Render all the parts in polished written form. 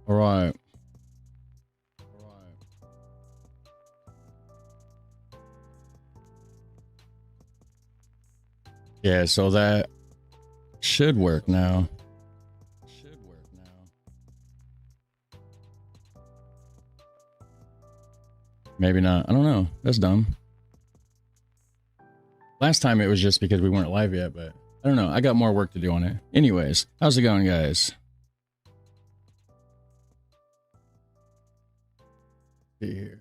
All right. Yeah, so that should work now. Maybe not. I don't know. That's dumb. Last time it was just because we weren't live yet, but I don't know. I got more work to do on it. Anyways, how's it going, guys? See here.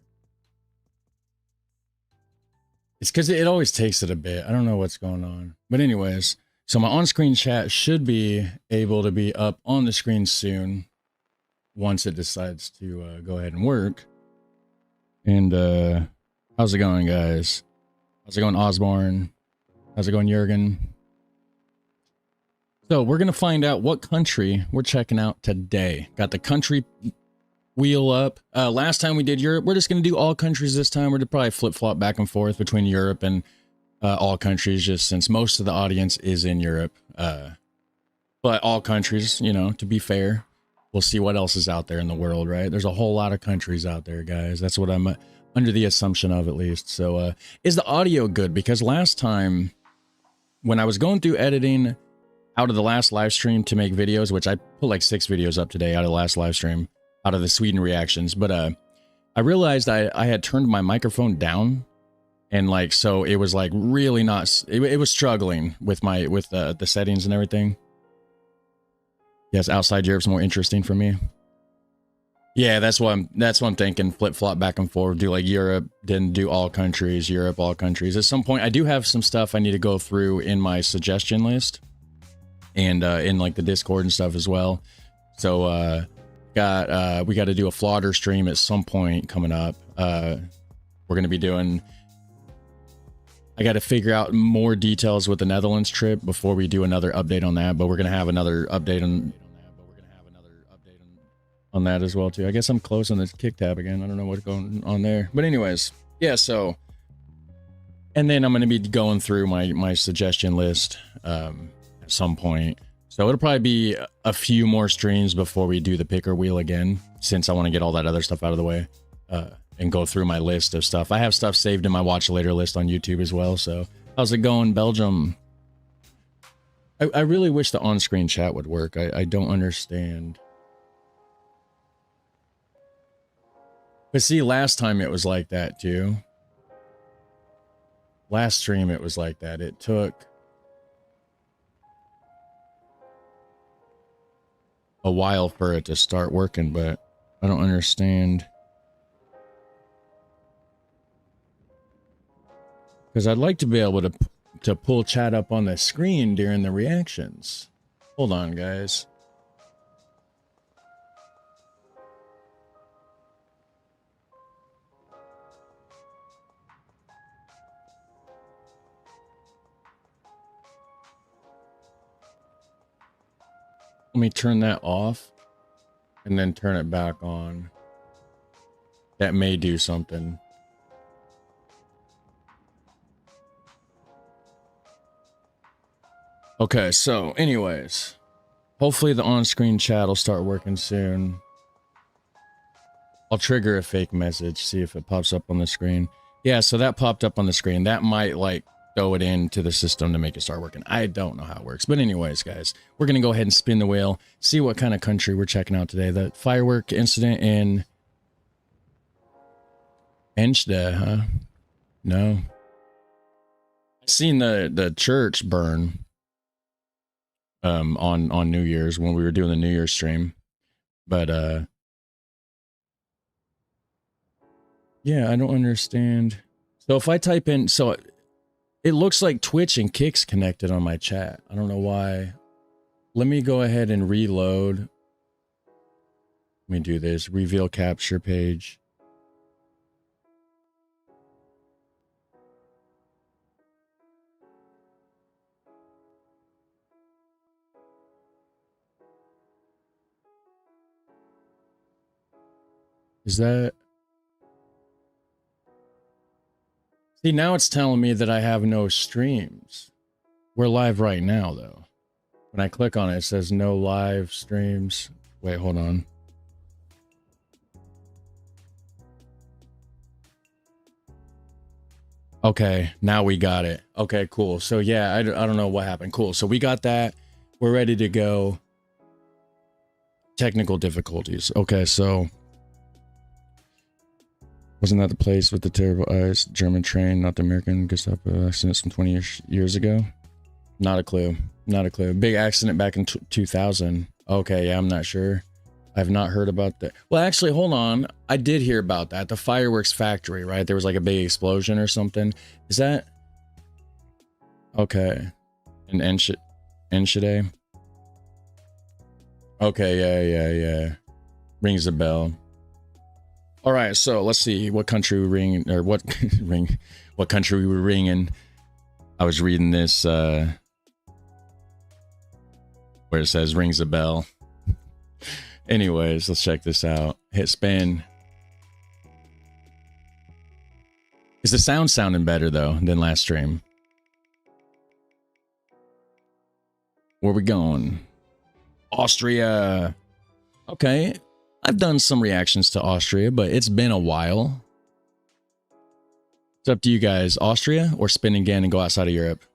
It's because it always takes it a bit. I don't know what's going on. But anyways, so my on-screen chat should be able to be up on the screen soon once it decides to go ahead and work. And how's it going, guys? How's it going, Osborne? How's it going, Jurgen? So we're going to find out what country we're checking out today. Got the country wheel up. Last time we did Europe. We're just going to do all countries this time. We're going to probably flip-flop back and forth between Europe and all countries, just since most of the audience is in Europe. But all countries, you know, to be fair, we'll see what else is out there in the world, right? There's a whole lot of countries out there, guys. That's what I'm under the assumption of, at least. So is the audio good? Because last time when I was going through editing out of the last live stream to make videos, which I put like 6 videos up today out of the last live stream, out of the Sweden reactions, but I realized I had turned my microphone down, and like, so it was like really not, it was struggling with the settings and everything. Yes, outside Europe's more interesting for me. Yeah, that's what I'm thinking. Flip flop back and forth. Do like Europe, then do all countries. Europe, all countries. At some point, I do have some stuff I need to go through in my suggestion list, and in like the Discord and stuff as well. So we got to do a Flaughter stream at some point coming up. We're gonna be doing. I got to figure out more details with the Netherlands trip before we do another update on that. But we're gonna have another update on that as well too. I guess I'm close on this kick tab again. I don't know what's going on there, but anyways, yeah. So, and then I'm going to be going through my suggestion list at some point. So it'll probably be a few more streams before we do the picker wheel again, since I want to get all that other stuff out of the way and go through my list of stuff. I have stuff saved in my watch later list on YouTube as well. So how's it going, Belgium? I really wish the on-screen chat would work. I don't understand. But see, last time it was like that too. Last stream it was like that. It took a while for it to start working, but I don't understand. Because I'd like to be able to pull chat up on the screen during the reactions. Hold on, guys. Let me turn that off and then turn it back on. That may do something. Okay, so anyways, hopefully the on-screen chat will start working soon. I'll trigger a fake message, see if it pops up on the screen. Yeah, so that popped up on the screen. That might like throw it into the system to make it start working. I don't know how it works. But anyways, guys, we're going to go ahead and spin the wheel, see what kind of country we're checking out today. The firework incident in Enschede, huh? No. I seen the church burn on New Year's when we were doing the New Year's stream. But yeah, I don't understand. So if I type in, so it looks like Twitch and Kick's connected on my chat. I don't know why. Let me go ahead and reload. Let me do this. Reveal capture page. Is that... See, now it's telling me that I have no streams. We're live right now, though. When I click on it, it says no live streams. Wait, hold on. Okay, now we got it. Okay, cool. So yeah, I don't know what happened. Cool. So we got that. We're ready to go. Technical difficulties. Okay, so wasn't that the place with the terrible ice? German train, not the American Gestapo accident some 20 years ago? Not a clue. Not a clue. Big accident back in 2000. Okay, yeah, I'm not sure. I've not heard about that. Well, actually, hold on. I did hear about that. The fireworks factory, right? There was like a big explosion or something. Is that... Okay. In Enschede? Okay, yeah. Rings a bell. All right, so let's see what country we ring, or what what country we were ringing. I was reading this where it says rings a bell. Anyways, let's check this out. Hit spin. Is the sound sounding better though than last stream? Where we going? Austria. Okay. I've done some reactions to Austria, but it's been a while. It's up to you guys. Austria or spin again and go outside of Europe?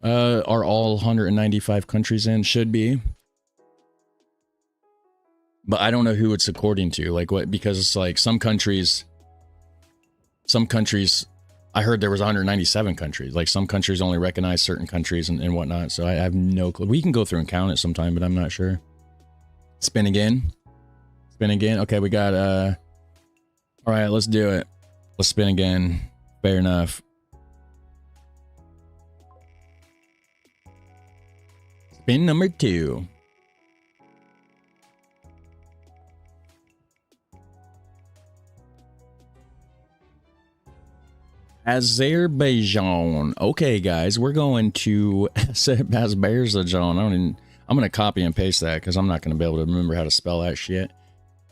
Are all 195 countries in? Should be. But I don't know who it's according to. Like what, because it's like some countries, I heard there was 197 countries. Like some countries only recognize certain countries and whatnot. So I have no clue. We can go through and count it sometime, but I'm not sure. Spin again. Spin again. Okay, we got, all right, let's do it. Let's spin again. Fair enough. Spin number 2. Azerbaijan. Okay, guys, we're going to Azerbaijan. I'm going to copy and paste that because I'm not going to be able to remember how to spell that shit.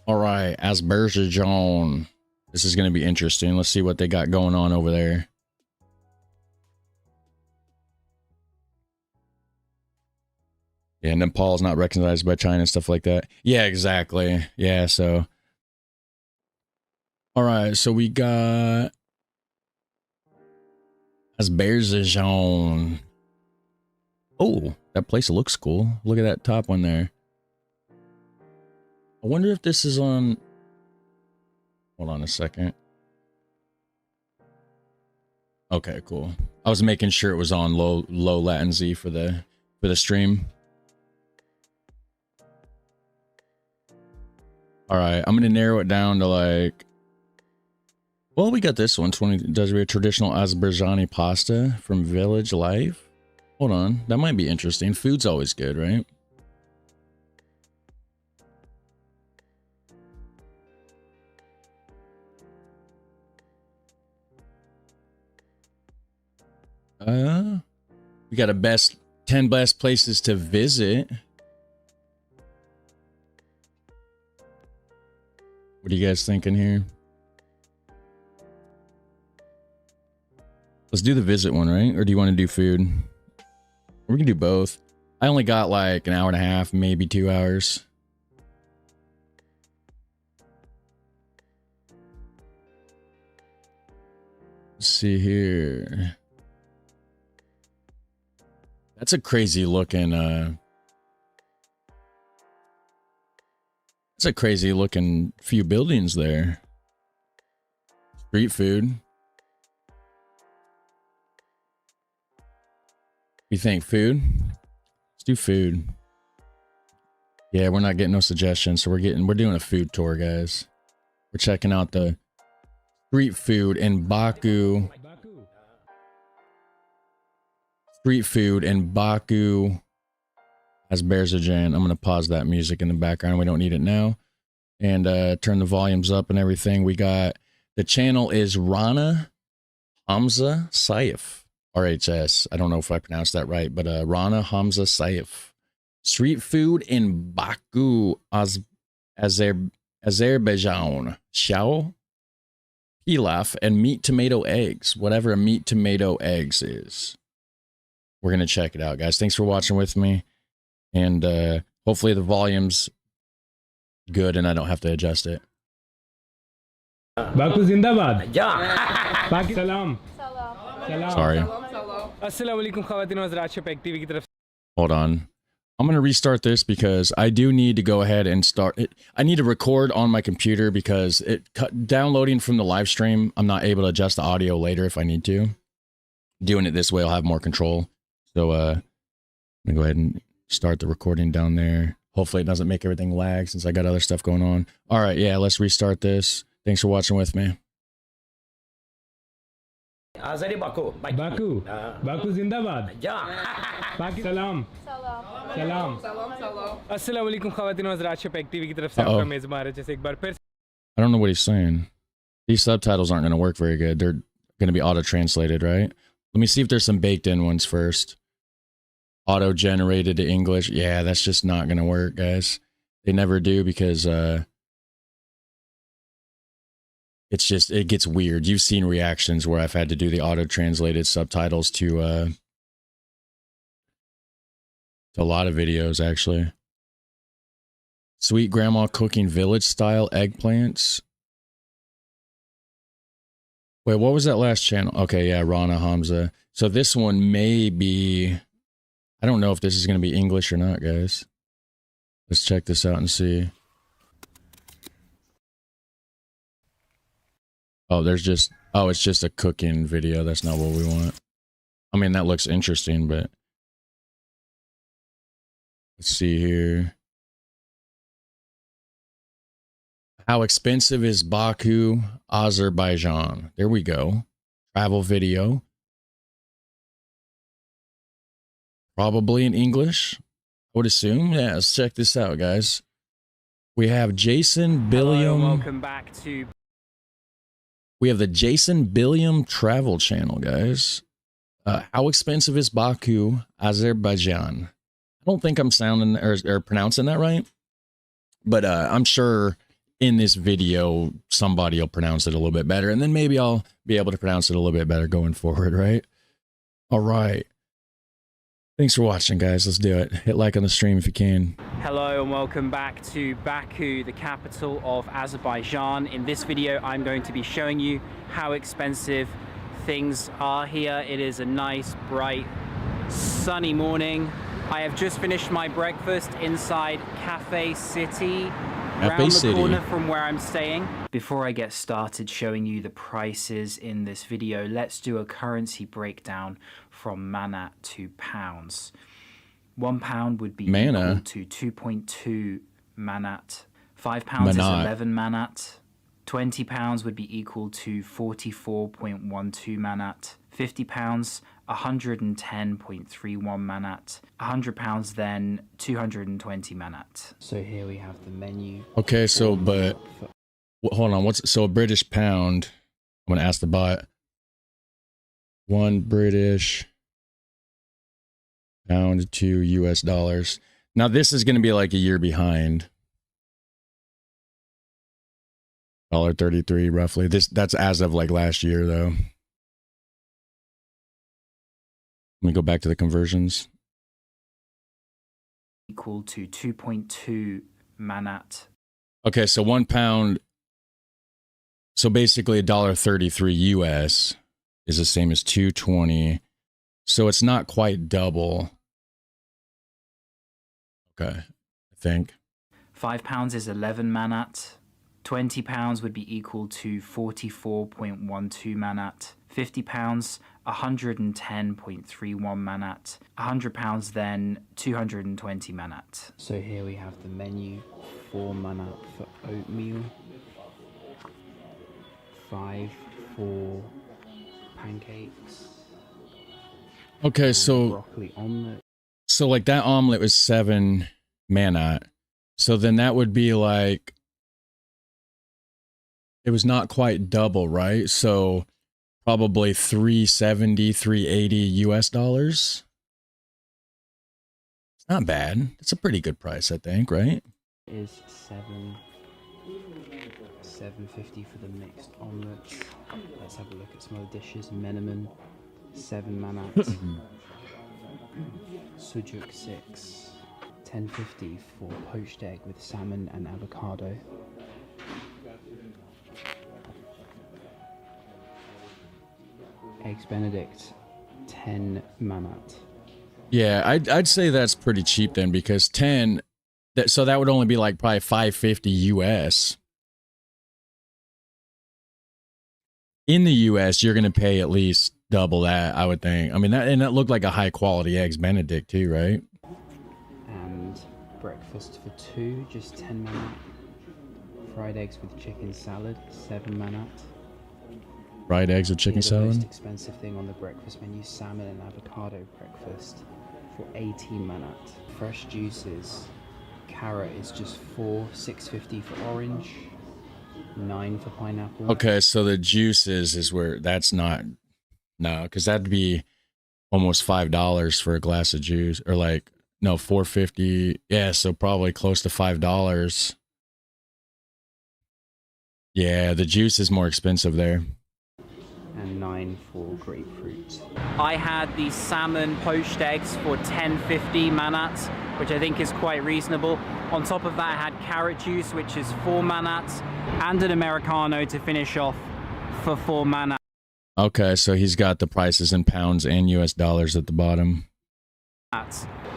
All right, Azerbaijan. This is going to be interesting. Let's see what they got going on over there. Yeah, Nepal's not recognized by China and stuff like that. Yeah, exactly. Yeah, so. All right, so we got Azerbaijan. Oh, that place looks cool. Look at that top one there. I wonder if this is on... Hold on a second. Okay, cool. I was making sure it was on low latency for the stream. All right, I'm gonna narrow it down to like... Well, we got this one. 20 does be a traditional Azerbaijani pasta from Village Life. Hold on, that might be interesting. Food's always good, right? We got a 10 best places to visit. What are you guys thinking here? Let's do the visit one, right? Or do you want to do food? We can do both. I only got like an hour and a half, maybe 2 hours. Let's see here. That's a crazy looking, that's a crazy looking few buildings there. Street food. You think food? Let's do food. Yeah, we're not getting no suggestions, so we're doing a food tour, guys. We're checking out the street food in Baku. Street food in Baku, Azerbaijan. I'm gonna pause that music in the background. We don't need it now. And turn the volumes up and everything. We got the channel is Rana Hamza Saif. RHS. I don't know if I pronounced that right, but Rana Hamza Saif. Street food in Baku, Azerbaijan. Shao, pilaf, and meat tomato eggs. Whatever a meat tomato eggs is. We're going to check it out, guys. Thanks for watching with me. And hopefully the volume's good and I don't have to adjust it. Baku Zindabad. Paki Salam. Salam. Sorry. Assalamu alaikum khawatine wa hazrat, Shapek TV ki taraf. Hold on. I'm going to restart this because I do need to go ahead and start it. I need to record on my computer because downloading from the live stream, I'm not able to adjust the audio later if I need to. Doing it this way, I'll have more control. So, I'm going to go ahead and start the recording down there. Hopefully it doesn't make everything lag since I got other stuff going on. All right, yeah, let's restart this. Thanks for watching with me. Baku. Baku Zindabad. Paki Salam. Salam. Assalamu alaikum khawatine wa hazrat, Shapek TV ki taraf se aapka mezban hai jaise ek baar phir. I don't know what he's saying. These subtitles aren't going to work very good. They're going to be auto-translated, right? Let me see if there's some baked-in ones first. Auto-generated to English. Yeah, that's just not going to work, guys. They never do because it gets weird. You've seen reactions where I've had to do the auto-translated subtitles to a lot of videos, actually. Sweet grandma cooking village-style eggplants. Wait, what was that last channel? Okay, yeah, Rana Hamza. So this one may be... I don't know if this is going to be English or not, guys. Let's check this out and see. Oh, there's just... Oh, it's just a cooking video. That's not what we want. I mean, that looks interesting, but... Let's see here. How expensive is Baku, Azerbaijan? There we go. Travel video. Probably in English, I would assume. Yeah, let's check this out, guys. We have Jason Billiam. Hello, welcome back to... We have the Jason Billiam travel channel, guys. How expensive is Baku, Azerbaijan? I don't think I'm sounding or pronouncing that right, but I'm sure in this video somebody will pronounce it a little bit better, and then maybe I'll be able to pronounce it a little bit better going forward, right? All right. Thanks for watching, guys. Let's do it. Hit like on the stream if you can. Hello and welcome back to Baku, the capital of Azerbaijan. In this video, I'm going to be showing you how expensive things are here. It is a nice, bright, sunny morning. I have just finished my breakfast inside Cafe City, around the corner from where I'm staying. Before I get started showing you the prices in this video, let's do a currency breakdown from manat to pounds. £1 would be equal to 2.2 manat. £5 is 11 manat. £20 would be equal to 44.12 manat. £50, 110.31 manat. £100 then 220 manat. So here we have the menu. Okay, so but hold on, so a British pound? I'm gonna ask the bot. 1 British pound to US dollars. Now this is gonna be like a year behind. $1.33 roughly. That's as of like last year though. Let me go back to the conversions. Equal to 2.2 manat. Okay, so £1. So basically $1.33 US is the same as 220. So it's not quite double. Okay, I think. £5 is 11 manat. £20 would be equal to 44.12 manat. £50, 110.31 manat. £100 then 220 manat. So here we have the menu. 4 manat for oatmeal. 5 for pancakes. Okay, so broccoli omelet. So like that omelet was 7 manat. So then that would be like, it was not quite double, right? So probably 370, 380 US dollars. It's not bad. It's a pretty good price, I think, right? It is $7.50 for the mixed omelets. Let's have a look at some other dishes. Menemen, 7 manat. Sucuk 6. $10.50 for poached egg with salmon and avocado. Eggs Benedict, 10 manat. Yeah, I'd say that's pretty cheap then, because 10, so that would only be like probably 550 US. In the US, you're going to pay at least double that, I would think. I mean, that looked like a high quality Eggs Benedict too, right? And breakfast for 2, just 10 manat. Fried eggs with chicken salad, 7 manat. Fried eggs with chicken salad? The most expensive thing on the breakfast menu, salmon and avocado breakfast for 18 manat. Fresh juices, carrot is just 6.50 for orange, 9 for pineapple. Okay, so the juices is where that's not, no, because that'd be almost $5 for a glass of juice, or like, no, 4.50. Yeah, so probably close to $5. Yeah, the juice is more expensive there. And 9 for grapefruit. I had the salmon poached eggs for 10.50 manat, which I think is quite reasonable. On top of that, I had carrot juice, which is 4 manat, and an Americano to finish off for 4 manat. Okay, so he's got the prices in pounds and US dollars at the bottom.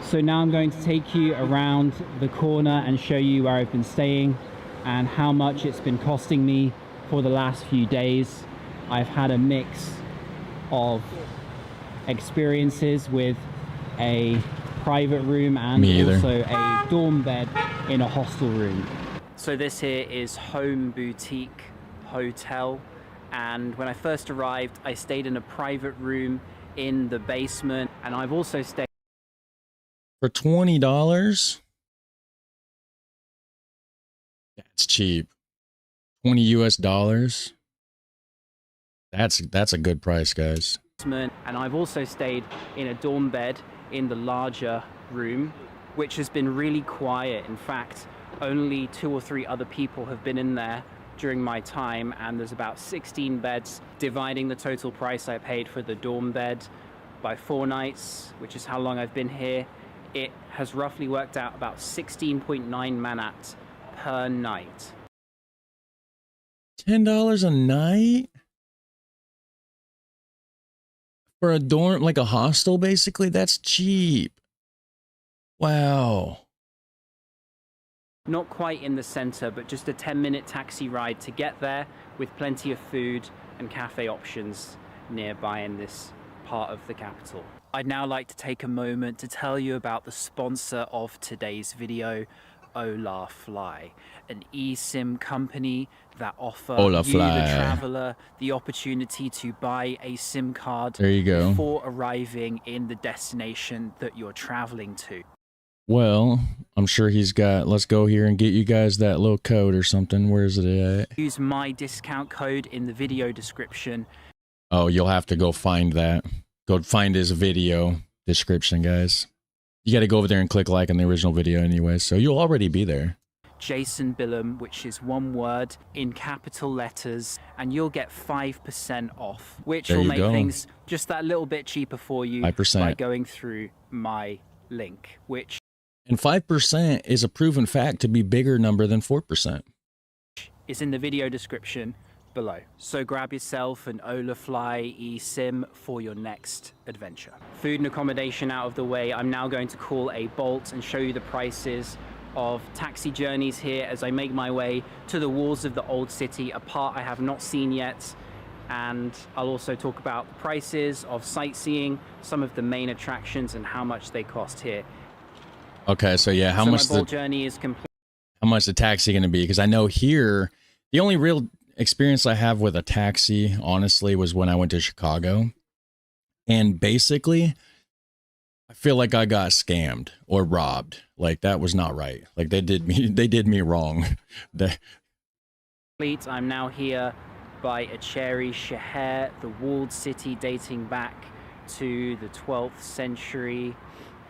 So now I'm going to take you around the corner and show you where I've been staying and how much it's been costing me for the last few days. I've had a mix of experiences with a private room and also a dorm bed in a hostel room. So this here is Home Boutique Hotel, and when I first arrived I stayed in a private room in the basement, and I've also stayed for $20. That's cheap. 20 US dollars. That's a good price, guys. And I've also stayed in a dorm bed in the larger room, which has been really quiet. In fact, only 2 or 3 other people have been in there during my time, and there's about 16 beds. Dividing the total price I paid for the dorm bed by 4 nights, which is how long I've been here, it has roughly worked out about 16.9 manat per night. $10 a night? For a dorm, like a hostel, basically? That's cheap. Wow. Not quite in the center, but just a 10-minute taxi ride to get there, with plenty of food and cafe options nearby in this part of the capital. I'd now like to take a moment to tell you about the sponsor of today's video, Ola Fly, an eSIM company that offer you, the traveler, the opportunity to buy a SIM card before arriving in the destination that you're traveling to. Well, I'm sure he's got, let's go here and get you guys that little code or something. Where is it at? Use my discount code in the video description. Oh, you'll have to go find that. Go find his video description, guys. You got to go over there and click like on the original video anyway, so you'll already be there. Jason Billum, which is one word in capital letters, and you'll get 5% off, which will make things just that little bit cheaper for you 5%. By going through my link, which... And 5% is a proven fact to be bigger number than 4%. Is in the video description below. So grab yourself an Ola Fly eSIM for your next adventure. Food and accommodation out of the way, I'm now going to call a Bolt and show you the prices of taxi journeys here as I make my way to the walls of the old city, a part I have not seen yet. And I'll also talk about the prices of sightseeing, some of the main attractions, and how much they cost here. Okay, so yeah, how much my Bolt journey is complete. How much the taxi going to be? Because I know here, the only real experience I have with a taxi, honestly, was when I went to Chicago. And basically, I feel like I got scammed or robbed. Like, that was not right. Like, they did me wrong. I'm now here by a Cherry Sheher, the walled city dating back to the 12th century.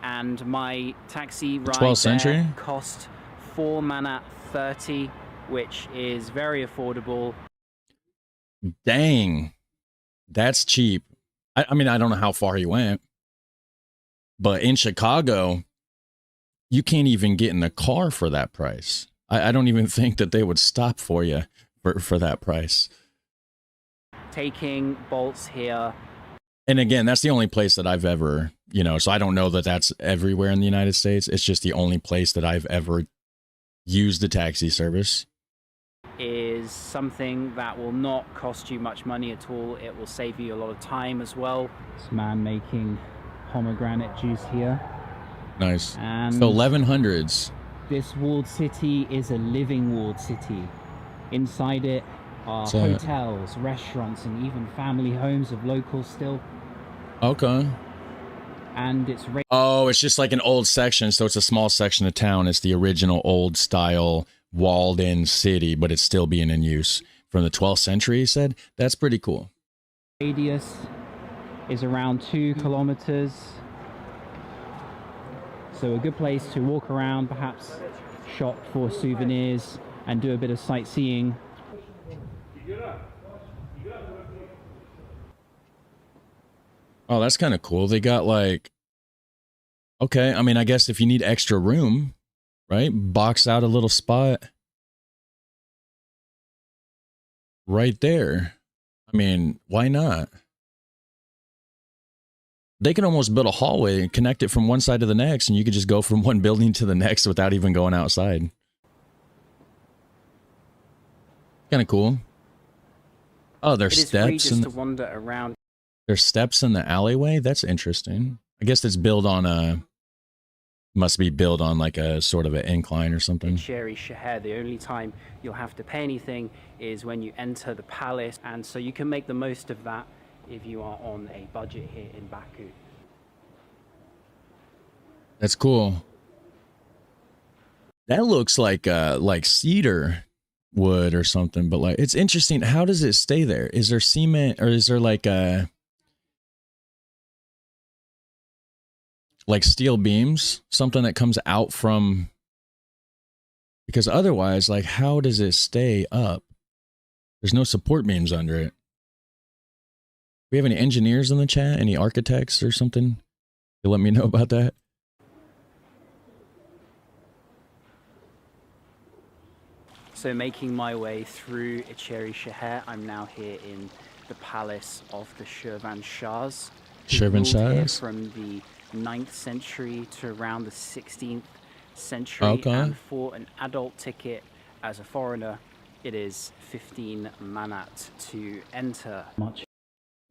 And my taxi ride there cost 4 manat 30, which is very affordable. Dang, that's cheap. I mean, I don't know how far you went, but in Chicago, you can't even get in the car for that price. I don't even think that they would stop for you for that price. Taking Bolts here And again, that's the only place that I've ever, you know, so I don't know that that's everywhere in the United States. It's just the only place that I've ever used the taxi service. Is something that will not cost you much money at all. It will save you a lot of time as well. This man making pomegranate juice here. Nice. And so 1100s. This walled city is a living walled city. Inside it are hotels, restaurants, and even family homes of locals still. Okay. And it's it's just like an old section, so it's a small section of town. It's the original old style walled in city, but it's still being in use from the 12th century, he said. That's pretty cool. Radius is around 2 kilometers. So a good place to walk around, perhaps shop for souvenirs and do a bit of sightseeing. Oh, that's kind of cool. They got like, okay, I mean, I guess if you need extra room, right? Box out a little spot right there. I mean, why not? They can almost build a hallway and connect it from one side to the next, and you could just go from one building to the next without even going outside. Kind of cool. Oh, there's steps to wander around. There's steps in the alleyway. That's interesting. I guess it's built on a, must be built on like a sort of an incline or something. Cheri Sheher, the only time you'll have to pay anything is when you enter the palace, and so you can make the most of that if you are on a budget here in Baku. That's cool. That looks like cedar wood or something, but like it's interesting. How does it stay there? Is there cement, or is there like steel beams, something that comes out from, because otherwise, like, how does it stay up? There's no support beams under it. We have any engineers in the chat? Any architects or something? You let me know about that. So making my way through Cheri Sheher, I'm now here in the palace of the Shirvanshahs. Shirvanshahs? From the 9th century to around the 16th century. And for an adult ticket as a foreigner, it is 15 manat to enter.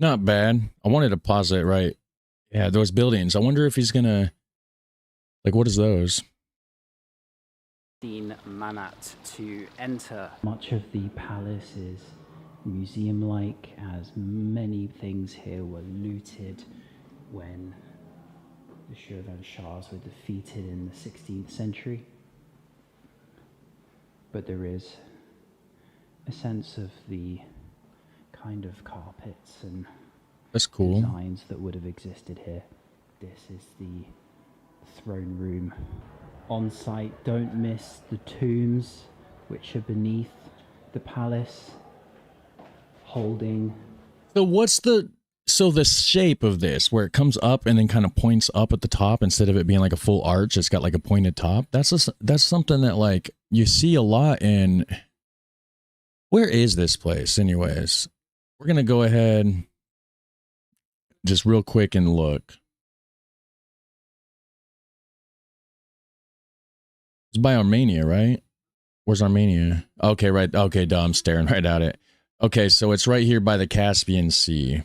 Not bad. I wanted to pause it right. Yeah, those buildings. I wonder if he's gonna, like, what is those? 15 manat to enter. Much of the palace is museum-like, as many things here were looted when the Shirvanshahs were defeated in the 16th century. But there is a sense of the kind of carpets and that's cool designs that would have existed here. This is the throne room. On site, don't miss the tombs which are beneath the palace, holding. So what's the shape of this, where it comes up and then kind of points up at the top instead of it being like a full arch? It's got like a pointed top. That's something that like you see a lot in. Where is this place, anyways? We're gonna go ahead, just real quick, and look. It's by Armenia, right? Where's Armenia? Okay, right. Okay, duh, I'm staring right at it. Okay, so it's right here by the Caspian Sea.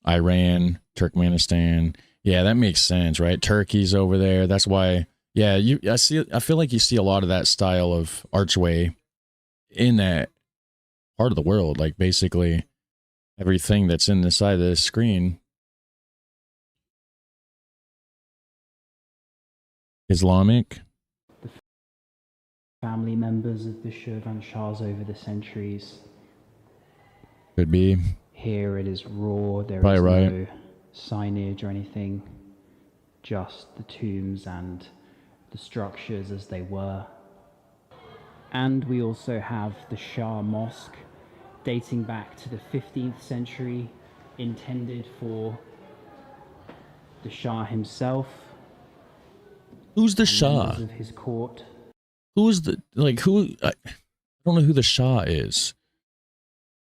Iran, Turkmenistan. Yeah, that makes sense, right? Turkey's over there. That's why. Yeah, I feel like you see a lot of that style of archway in that part of the world. Like basically everything that's in the side of this screen. Islamic. Family members of the Shirvanshahs over the centuries. Could be. Here it is raw, there probably is right. No signage or anything, just the tombs and the structures as they were. And we also have the Shah Mosque, dating back to the 15th century, intended for the Shah himself. Who's the Shah? Of his court. Who's the, like, who? I don't know who the Shah is.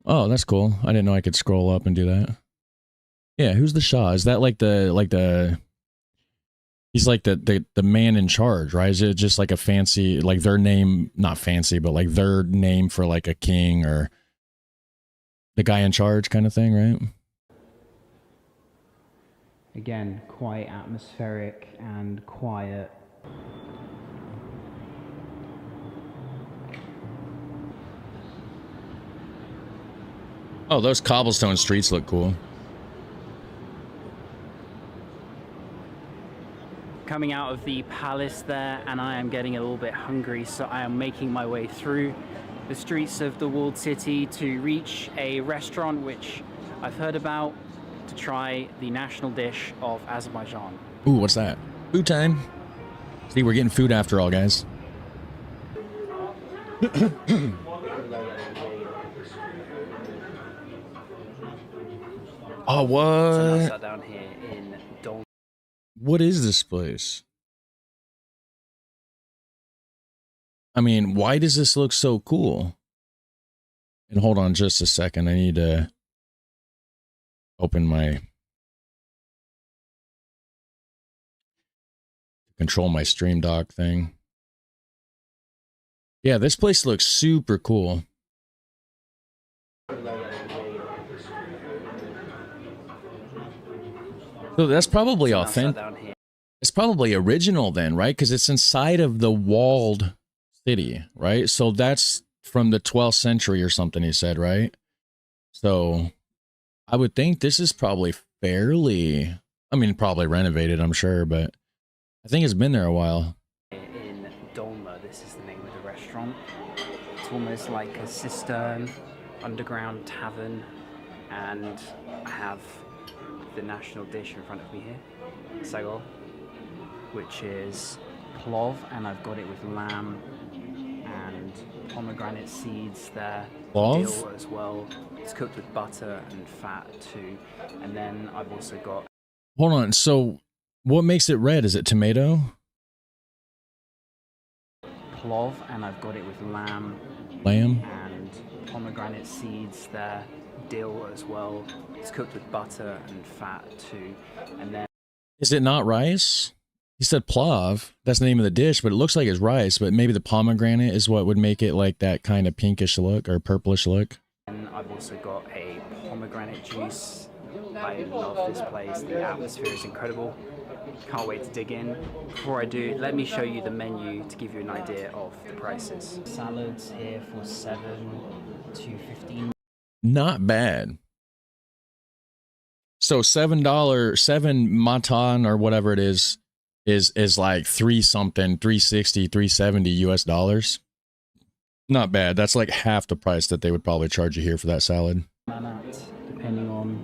Oh, that's cool. I didn't know I could scroll up and do that. Yeah, who's the Shah? Is that like the he's like the man in charge, right? Is it just like a fancy, like their name, not fancy, but like their name for like a king or the guy in charge kind of thing, right? Again, quite atmospheric and quiet. Oh, those cobblestone streets look cool. Coming out of the palace there, and I am getting a little bit hungry, so I am making my way through the streets of the walled city to reach a restaurant which I've heard about, to try the national dish of Azerbaijan. Ooh, what's that? Food time. See, we're getting food after all, guys. Oh, what? So I sat down here in Dol. What is this place? I mean, why does this look so cool? And hold on just a second. I need to open my... control my stream dock thing. Yeah, this place looks super cool. So that's probably authentic. It's probably original then, right? Because it's inside of the walled city, right? So that's from the 12th century or something, he said, right? So I would think this is probably fairly, I mean, probably renovated, I'm sure, but I think it's been there a while. In Dolma, this is the name of the restaurant. It's almost like a cistern, underground tavern, and I have the national dish in front of me here, sagol, which is plov, and I've got it with lamb and pomegranate seeds there. Plov? Dill as well. It's cooked with butter and fat too. And then I've also got... Hold on, so what makes it red? Is it tomato? Plov, and I've got it with lamb. Lamb? And pomegranate seeds there. Dill as well. It's cooked with butter and fat too. And then... Is it not rice? He said plov. That's the name of the dish, but it looks like it's rice, but maybe the pomegranate is what would make it like that kind of pinkish look or purplish look. And I've also got a pomegranate juice. I love this place. The atmosphere is incredible. Can't wait to dig in. Before I do, let me show you the menu to give you an idea of the prices. Salads here for $7 to $15. Not bad. So $7 matan or whatever it is like 3 something, 360, 370 US dollars. Not bad. That's like half the price that they would probably charge you here for that salad. Depending on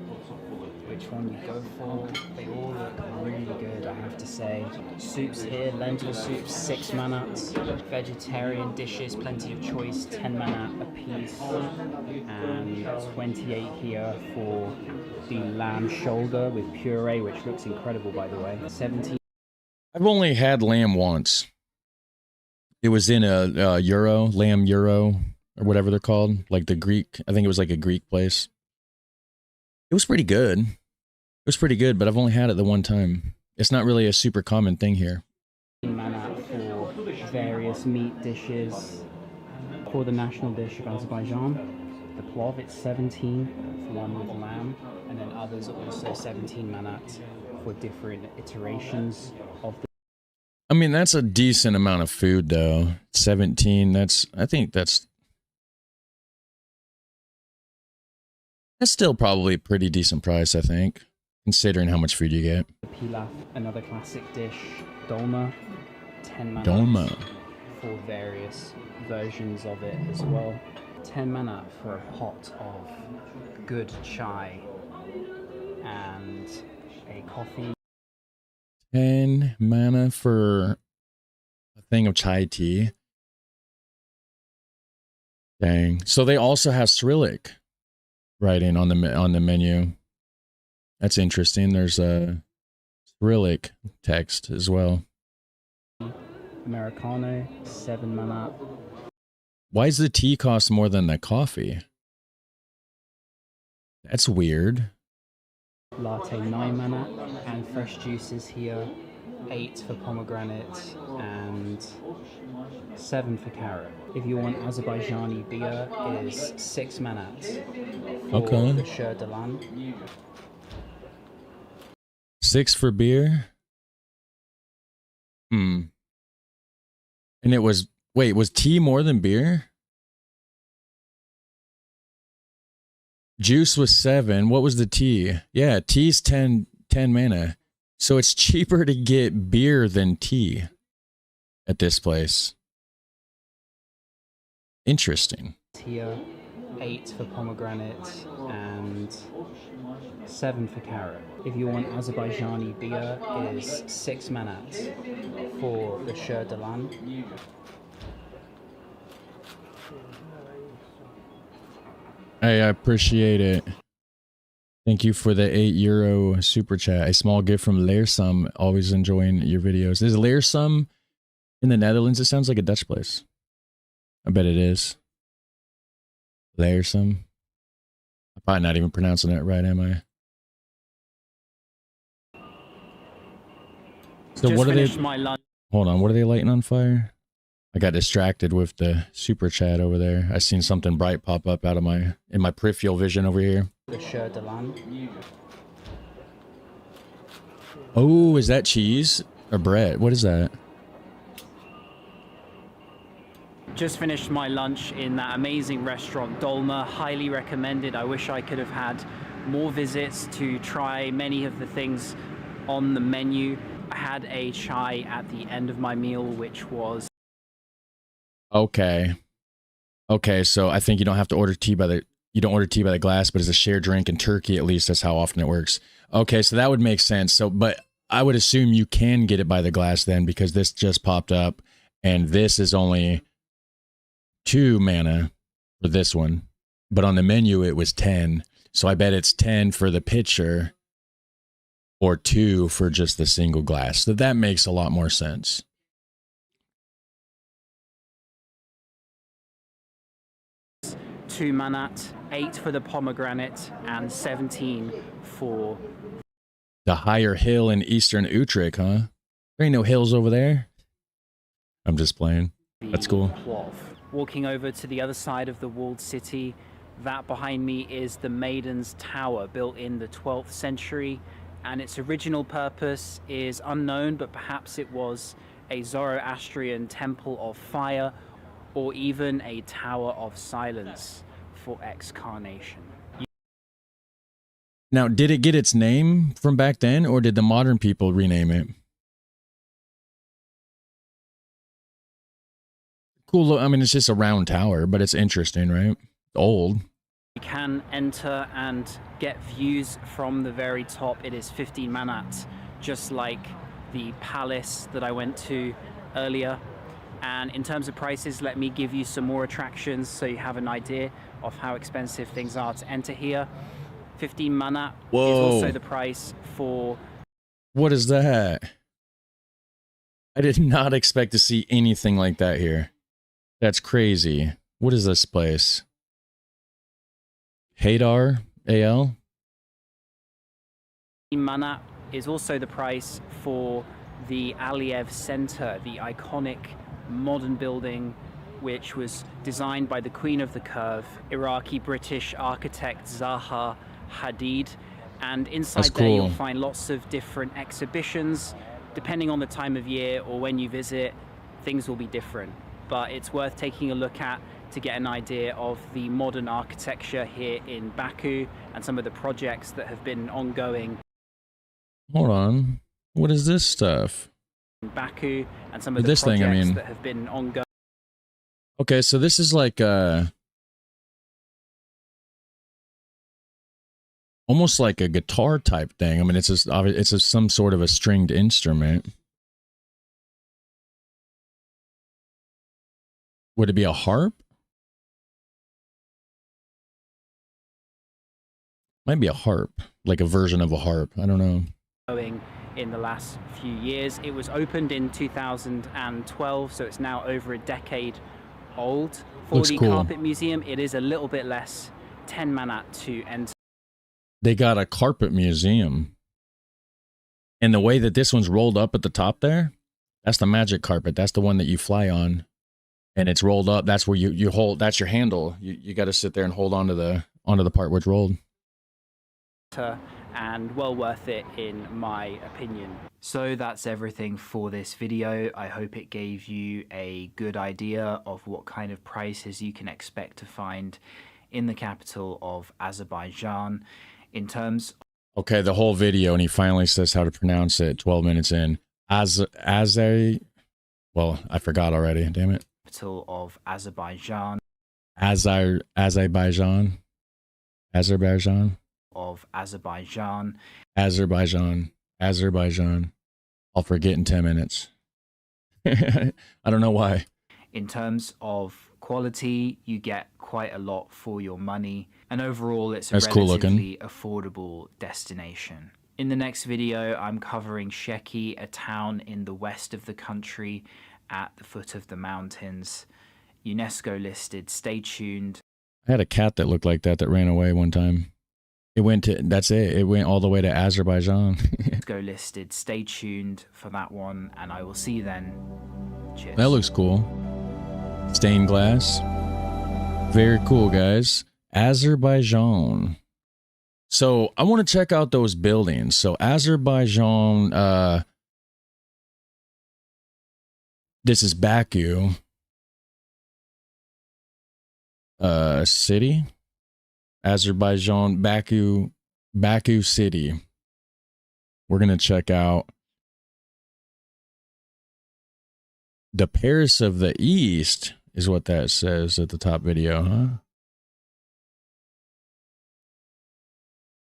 which one you go for, they all look really good, I have to say. Soups here, lentil soups, 6 manats. Vegetarian dishes, plenty of choice, 10 manat a piece. And 28 here for the lamb shoulder with puree, which looks incredible, by the way. 17. I've only had lamb once. It was in a lamb euro, or whatever they're called, like the Greek. I think it was like a Greek place. It was pretty good. It was pretty good, but I've only had it the one time. It's not really a super common thing here. For various meat dishes. For the national dish of Azerbaijan, the plov, it's 17 for one with lamb, and then others are also 17 manat for different iterations of the... I mean, that's a decent amount of food, though. 17, I think that's still probably a pretty decent price, I think, considering how much food you get. The pilaf, another classic dish. Dolma, 10 manat. Dolma. For various versions of it as well. 10 manat for a pot of good chai and a coffee. 10 mana for a thing of chai tea. Dang. So they also have Cyrillic writing on the menu. That's interesting. There's a Cyrillic text as well. Americano, 7 manat. Why does the tea cost more than the coffee? That's weird. latte 9 mana, and fresh juices here, 8 for pomegranate and 7 for carrot. If you want Azerbaijani beer, it is 6 manat for Okay. the Shur de Lan. 6 for beer. And it was, wait, was tea more than beer? Juice was 7. What was the tea? Yeah, tea's 10 mana. So it's cheaper to get beer than tea at this place. Interesting. Here, 8 for pomegranate and 7 for carrot. If you want Azerbaijani beer, it is 6 manat for the Shur de Lan. I appreciate it. Thank you for the €8 super chat. A small gift from Leersum. Always enjoying your videos. Is Leersum in the Netherlands? It sounds like a Dutch place. I bet it is. Leersum. I'm probably not even pronouncing it right, am I? So Just what are they? my lunch. Hold on. What are they lighting on fire? I got distracted with the super chat over there. I seen something bright pop up out of in my peripheral vision over here. The Shur de Lan. Oh, is that cheese or bread? What is that? Just finished my lunch in that amazing restaurant, Dolma. Highly recommended. I wish I could have had more visits to try many of the things on the menu. I had a chai at the end of my meal, which was... Okay. Okay, so I think you don't have to order tea by the glass, but it's a shared drink in Turkey, at least that's how often it works. Okay, so that would make sense. So, but I would assume you can get it by the glass then, because this just popped up and this is only 2 mana for this one. But on the menu it was 10. So I bet it's 10 for the pitcher or 2 for just the single glass. So that makes a lot more sense. Two manat, 8 for the pomegranate, and 17 for the higher hill in Eastern Utrecht, huh? There ain't no hills over there. I'm just playing. That's cool. Plov. Walking over to the other side of the walled city, that behind me is the Maiden's Tower, built in the 12th century, and its original purpose is unknown, but perhaps it was a Zoroastrian temple of fire, or even a tower of silence for excarnation. Now, did it get its name from back then, or did the modern people rename it? Cool. I mean, it's just a round tower, but it's interesting, right? Old. You can enter and get views from the very top. It is 15 manat, just like the palace that I went to earlier. And in terms of prices, let me give you some more attractions so you have an idea of how expensive things are to enter here. 15 manat is also the price for... What is that? I did not expect to see anything like that here. That's crazy. What is this place? Hadar AL? 15 manat is also the price for the Aliyev Center, the iconic modern building which was designed by the Queen of the Curve, Iraqi-British architect Zaha Hadid. And inside there you'll find lots of different exhibitions. Depending on the time of year or when you visit, things will be different. But it's worth taking a look at to get an idea of the modern architecture here in Baku and some of the projects that have been ongoing. Hold on. What is this stuff? Baku and some of the projects that have been ongoing. Okay, so this is like almost like a guitar type thing. I mean, it's some sort of a stringed instrument. Would it be a harp? Might be a harp, like a version of a harp. I don't know. In the last few years, it was opened in 2012, so it's now over a decade old. For the Carpet Museum, it is a little bit less, 10 manat to enter. they got a carpet museum. And the way that this one's rolled up at the top there, that's the magic carpet. That's the one that you fly on. And it's rolled up. That's where you hold, that's your handle. You got to sit there and hold onto the part where it's rolled. And well worth it in my opinion. So that's everything for this video. I hope it gave you a good idea of what kind of prices you can expect to find in the capital of Azerbaijan in terms. Okay, the whole video, and he finally says how to pronounce it 12 minutes in. Well, I forgot already, damn it. Capital of Azerbaijan. Azerbaijan. Of Azerbaijan. Azerbaijan. I'll forget in 10 minutes. I don't know why. In terms of quality, you get quite a lot for your money, and overall it's a relatively affordable destination. In the next video, I'm covering Sheki, a town in the west of the country at the foot of the mountains. UNESCO listed. Stay tuned. I had a cat that looked like that ran away one time. It went to, that's it. It went all the way to Azerbaijan. Go listed. Stay tuned for that one, and I will see you then. Cheers. That looks cool. Stained glass. Very cool, guys. Azerbaijan. So I want to check out those buildings. So Azerbaijan, this is Baku. City. Azerbaijan, Baku City. We're going to check out the Paris of the East is what that says at the top video, huh?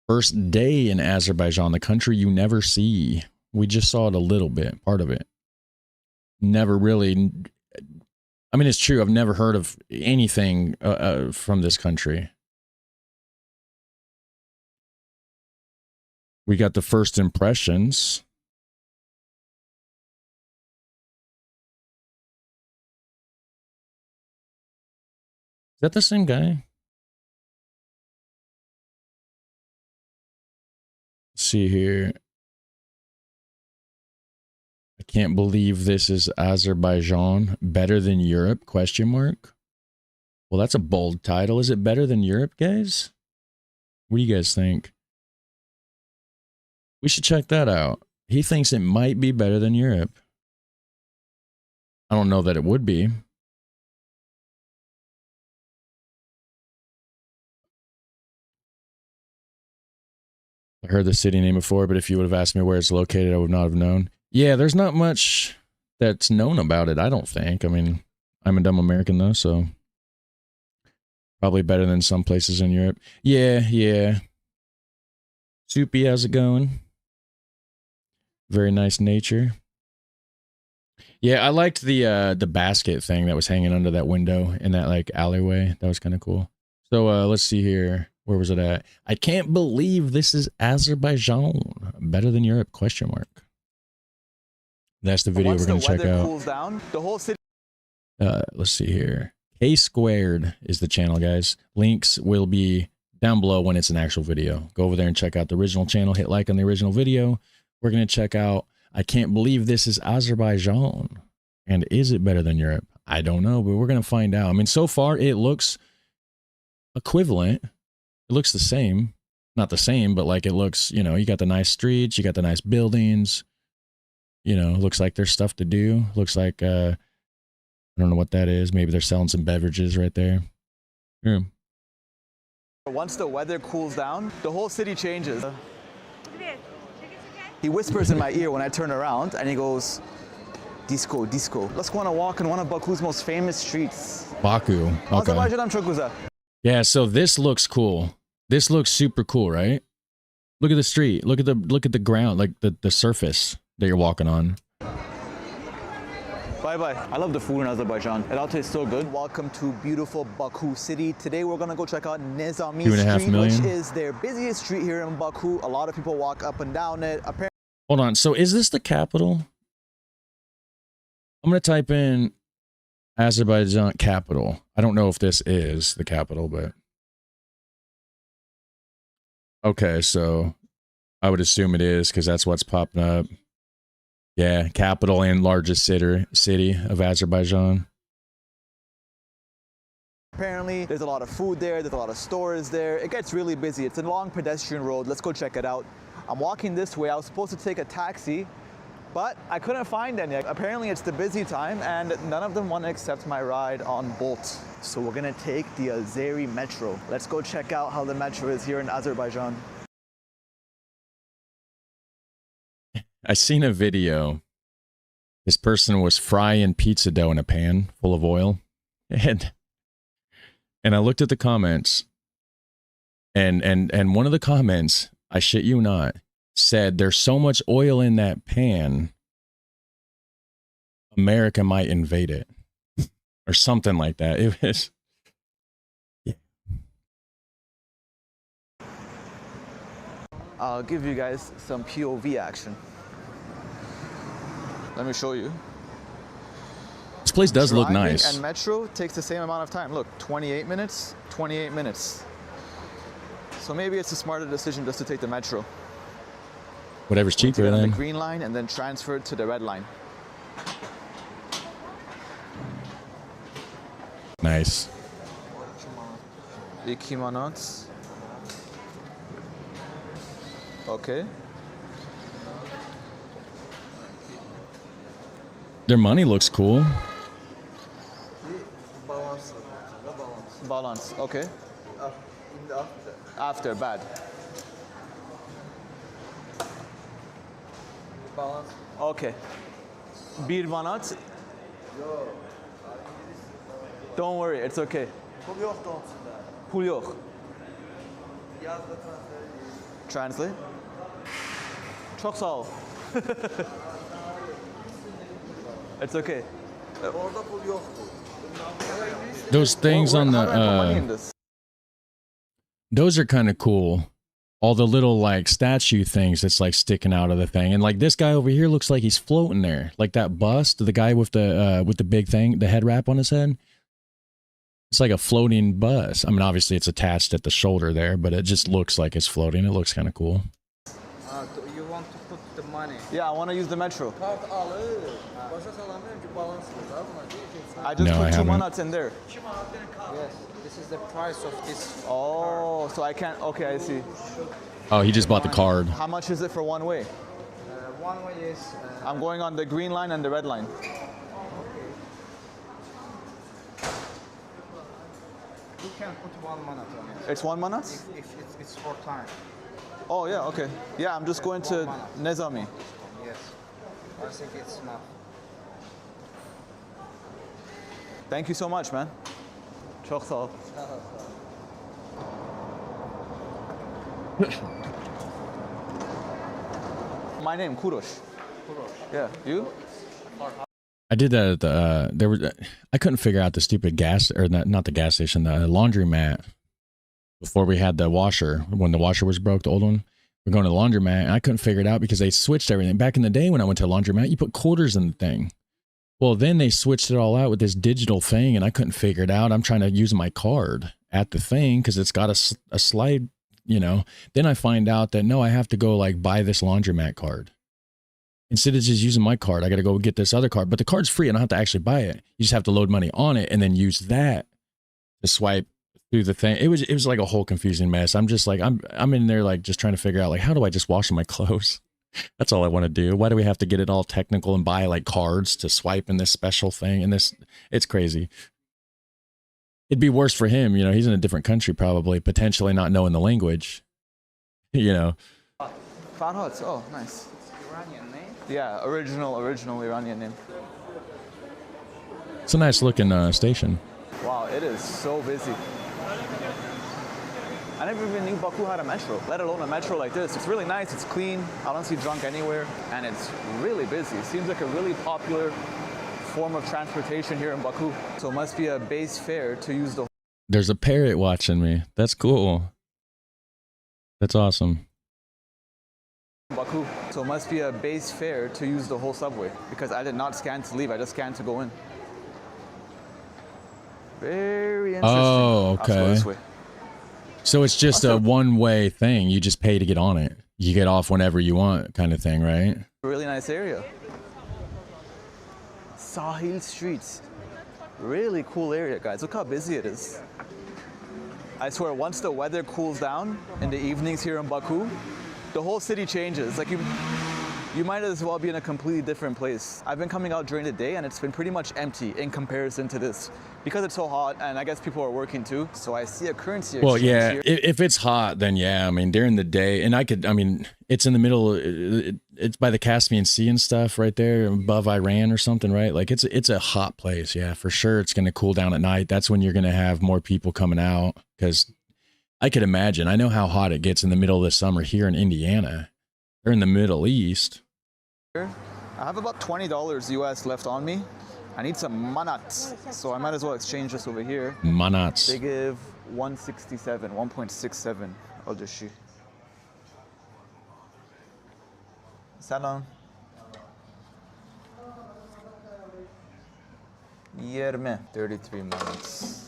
First day in Azerbaijan, the country you never see. We just saw it a little bit, part of it. Never really, I mean, it's true. I've never heard of anything from this country. We got the first impressions. Is that the same guy? Let's see here. I can't believe this is Azerbaijan. Better than Europe? Question mark. Well, that's a bold title. Is it better than Europe, guys? What do you guys think? We should check that out. He thinks it might be better than Europe. I don't know that it would be. I heard the city name before, but if you would have asked me where it's located, I would not have known. Yeah, there's not much that's known about it, I don't think. I mean, I'm a dumb American, though, so probably better than some places in Europe. Yeah. Soupy, how's it going? Very nice nature. Yeah, I liked the basket thing that was hanging under that window in that like alleyway. That was kind of cool. So let's see here. Where was it at? I can't believe this is Azerbaijan. Better than Europe? Question mark. That's the video we're going to check out. Cools down, the whole city. Let's see here. K Squared is the channel, guys. Links will be down below when it's an actual video. Go over there and check out the original channel. Hit like on the original video. We're going to check out, I can't believe this is Azerbaijan. And is it better than Europe? I don't know, but we're going to find out. I mean, so far it looks equivalent. It looks the same. Not the same, but like it looks, you know, you got the nice streets, you got the nice buildings. You know, looks like there's stuff to do. Looks like, I don't know what that is. Maybe they're selling some beverages right there. Yeah. Once the weather cools down, the whole city changes. He whispers in my ear when I turn around, and he goes, disco, disco. Let's go on a walk in one of Baku's most famous streets. Baku. Okay. Yeah, so this looks cool. This looks super cool, right? Look at the street. Look at the ground, like the surface that you're walking on. Bye-bye. I love the food in Azerbaijan. It all tastes so good. Welcome to beautiful Baku city. Today we're gonna go check out Nizami Street, which is their busiest street here in Baku. A lot of people walk up and down it. Hold on. So is this the capital? I'm gonna type in Azerbaijan capital. I don't know if this is the capital, but Okay, so I would assume it is because that's what's popping up. Yeah, capital and largest city of Azerbaijan. Apparently, there's a lot of food there, there's a lot of stores there. It gets really busy. It's a long pedestrian road. Let's go check it out. I'm walking this way. I was supposed to take a taxi, but I couldn't find any. Apparently, it's the busy time, and none of them want to accept my ride on Bolt. So we're gonna take the Azeri metro. Let's go check out how the metro is here in Azerbaijan. I seen a video. This person was frying pizza dough in a pan full of oil, and I looked at the comments, and one of the comments, I shit you not, said there's so much oil in that pan, America might invade it, or something like that. It was. Yeah. I'll give you guys some POV action. Let me show you. This place does look Driving nice. and metro takes the same amount of time. Look, 28 minutes, 28 minutes. So maybe it's a smarter decision just to take the metro. Whatever's cheaper Get on then. the green line and then transfer it to the red line. Nice. 2 manat. Okay. Their money looks cool. Balance. Okay. After bad. Balance. Okay. 1 manat. Don't worry, it's okay. Pul yoktu onun içinde. Pul yok. Yaz da transfer edeyim. Translate. Çok sağ ol. It's okay. Orada pul yoktu. Those things on How do I put money in the this? those are kind of cool. All the little like statue things that's like sticking out of the thing, and like this guy over here looks like he's floating there, like that bust, the guy with the big thing, the head wrap on his head. It's like a floating bus. I mean, obviously it's attached at the shoulder there, but it just looks like it's floating. It looks kind of cool. You want to put the money. Yeah, I want to use the metro. Kart alır. Başa salamıyorum ki balanslı. Daha buna diyeceksin. I just No, I put 2 haven't. manats in there. Yes, this is the price of this. Oh, so I can't. Okay, I see. Oh, he just bought the card. How much is it for one way? One way is. I'm going on the green line and the red line. You can put 1 minute on it. It's 1 manat? If it's for time. Oh, yeah, okay. Yeah, I'm just going to Nezami. Yes. I think it's enough. Thank you so much, man. Çok sağ ol. My name, Kurosh. Yeah, you? I did that at the there was I couldn't figure out the stupid gas, or not the gas station, the laundromat, before we had the washer. When the washer was broke, the old one, we're going to the laundromat, and I couldn't figure it out because they switched everything. Back in the day when I went to the laundromat, you put quarters in the thing. Well, then they switched it all out with this digital thing, and I couldn't figure it out. I'm trying to use my card at the thing because it's got a slide, you know. Then I find out that no, I have to go like buy this laundromat card. Instead of just using my card, I got to go get this other card. But the card's free. I don't have to actually buy it. You just have to load money on it and then use that to swipe through the thing. It was like a whole confusing mess. I'm just like, I'm in there like just trying to figure out like, how do I just wash my clothes? That's all I want to do. Why do we have to get it all technical and buy like cards to swipe in this special thing? And this, it's crazy. It'd be worse for him. You know, he's in a different country, probably potentially not knowing the language, you know. Farhad. Oh, nice. Iranian name? Yeah, original Iranian name. It's a nice looking station. Wow, it is so busy. I never even knew Baku had a metro, let alone a metro like this. It's really nice, it's clean, I don't see drunk anywhere, and it's really busy. It seems like a really popular form of transportation here in Baku. So it must be a base fare to use the... There's a parrot watching me. That's cool. That's awesome. Baku. So it must be a base fare to use the whole subway, because I did not scan to leave, I just scanned to go in. Very interesting. Oh, Let's go okay. this way. So it's just a one-way thing. You just pay to get on it. You get off whenever you want kind of thing, right? Really nice area. Sahil Streets. Really cool area, guys. Look how busy it is. I swear, once the weather cools down in the evenings here in Baku, the whole city changes. Like you might as well be in a completely different place. I've been coming out during the day and it's been pretty much empty in comparison to this because it's so hot, and I guess people are working too. So I see a currency exchange here. If it's hot, then yeah, I mean, during the day, and I mean, it's in the middle, it's by the Caspian Sea and stuff right there above Iran or something, right? Like it's a hot place. Yeah, for sure. It's going to cool down at night. That's when you're going to have more people coming out, because I could imagine, I know how hot it gets in the middle of the summer here in Indiana or in the Middle East. I have about $20 US left on me. I need some manats, so I might as well exchange this over here. Manats. They give 167, 1.67 ödeşi. Salam. 33 manats.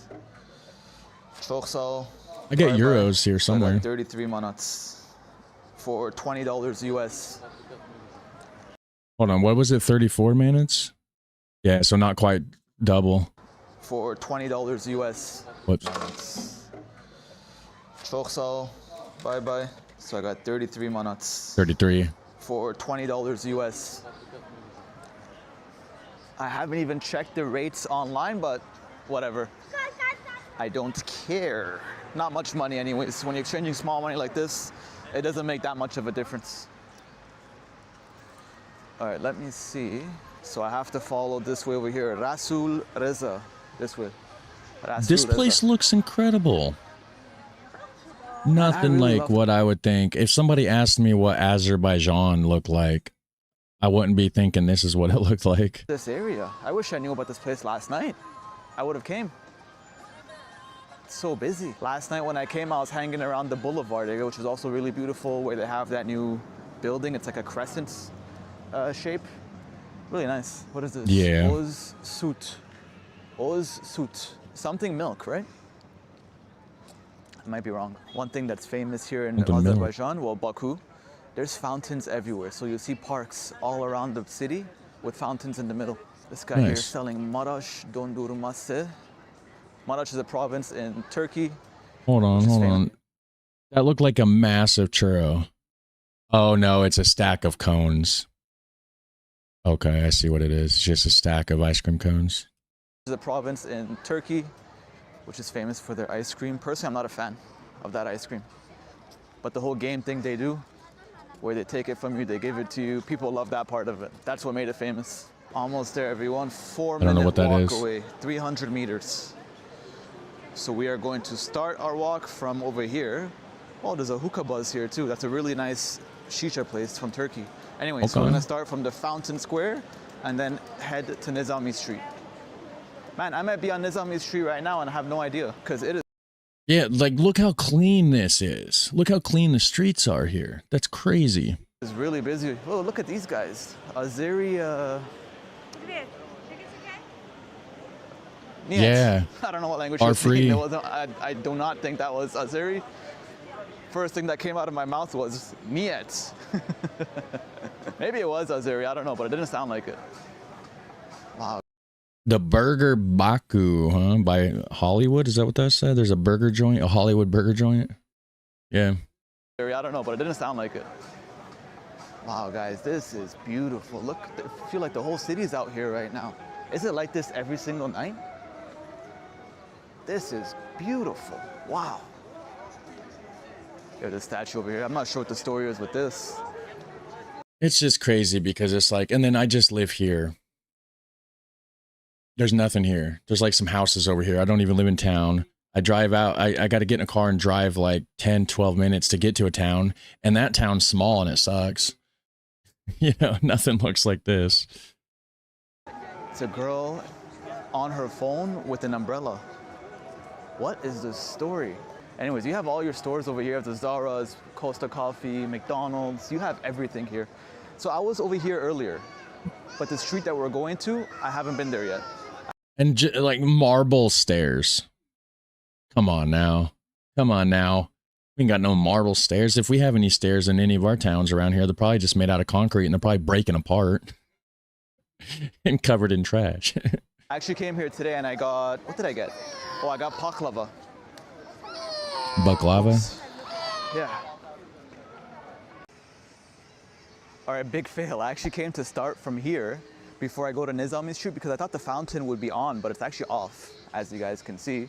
Çok sağ ol. I get euros here somewhere. 33 manats for $20 US. Hold on, what was it? 34 minutes? Yeah, so not quite double. For $20 US. Whoops. Çok sağ ol. Bye bye. So I got 33 manats. 33. For $20 US. I haven't even checked the rates online, but whatever. I don't care. Not much money anyways. When you're exchanging small money like this, it doesn't make that much of a difference. All right, let me see. So I have to follow this way over here. Rasul Reza. This way. Rasul This place looks incredible. Nothing like what I would think. If somebody asked me what Azerbaijan looked like, I wouldn't be thinking this is what it looked like. This area. I wish I knew about this place last night. I would have came. It's so busy. Last night when I came, I was hanging around the boulevard area, which is also really beautiful, where they have that new building. It's like a crescent shape. Really nice. What is this? Yeah. Oz Sut. Something milk, right? I might be wrong. One thing that's famous here in Azerbaijan, well, Baku, there's fountains everywhere. So you see parks all around the city with fountains in the middle. This guy here is selling Maraş dondurması. Maraş is a province in Turkey. Hold on. That looked like a massive churro. Oh no, it's a stack of cones. Okay, I see what it is. It's just a stack of ice cream cones. This is a province in Turkey, which is famous for their ice cream. Personally, I'm not a fan of that ice cream. But the whole game thing they do, where they take it from you, they give it to you, people love that part of it. That's what made it famous. Almost there, everyone. 4-minute walk away, 300 meters. So we are going to start our walk from over here. Oh, there's a hookah buzz here too. That's a really nice shisha place from Turkey. Anyway, so we're gonna start from the Fountain Square and then head to Nizami Street. Man, I might be on Nizami Street right now and I have no idea, because it is. Yeah, like look how clean this is. Look how clean the streets are here. That's crazy. It's really busy. Oh, look at these guys. Azeri. Yeah. I don't know what language are you're free. speaking. I do not think that was Azeri. First thing that came out of my mouth was Niet. Maybe it was Azeri, I don't know, but it didn't sound like it. Wow. The Burger Baku, huh? By Hollywood, is that what that said? There's a burger joint, a Hollywood burger joint? Yeah. I don't know, but it didn't sound like it. Wow, guys, this is beautiful. Look, I feel like the whole city's out here right now. Is it like this every single night? This is beautiful. Wow. There's a statue over here. I'm not sure what the story is with this. It's just crazy because it's like, and then I just live here. There's nothing here. There's like some houses over here. I don't even live in town. I drive out. I got to get in a car and drive like 10, 12 minutes to get to a town. And that town's small and it sucks. You know, nothing looks like this. It's a girl on her phone with an umbrella. What is the story? Anyways, you have all your stores over here. You have the Zara's, Costa Coffee, McDonald's. You have everything here. So I was over here earlier, but the street that we're going to, I haven't been there yet. And like marble stairs. Come on now. Come on now. We ain't got no marble stairs. If we have any stairs in any of our towns around here, they're probably just made out of concrete and they're probably breaking apart and covered in trash. I actually came here today and I got, what did I get? Oh, I got baklava. Baklava? Yeah. All right, big fail. I actually came to start from here before I go to Nizami Street because I thought the fountain would be on, but it's actually off, as you guys can see.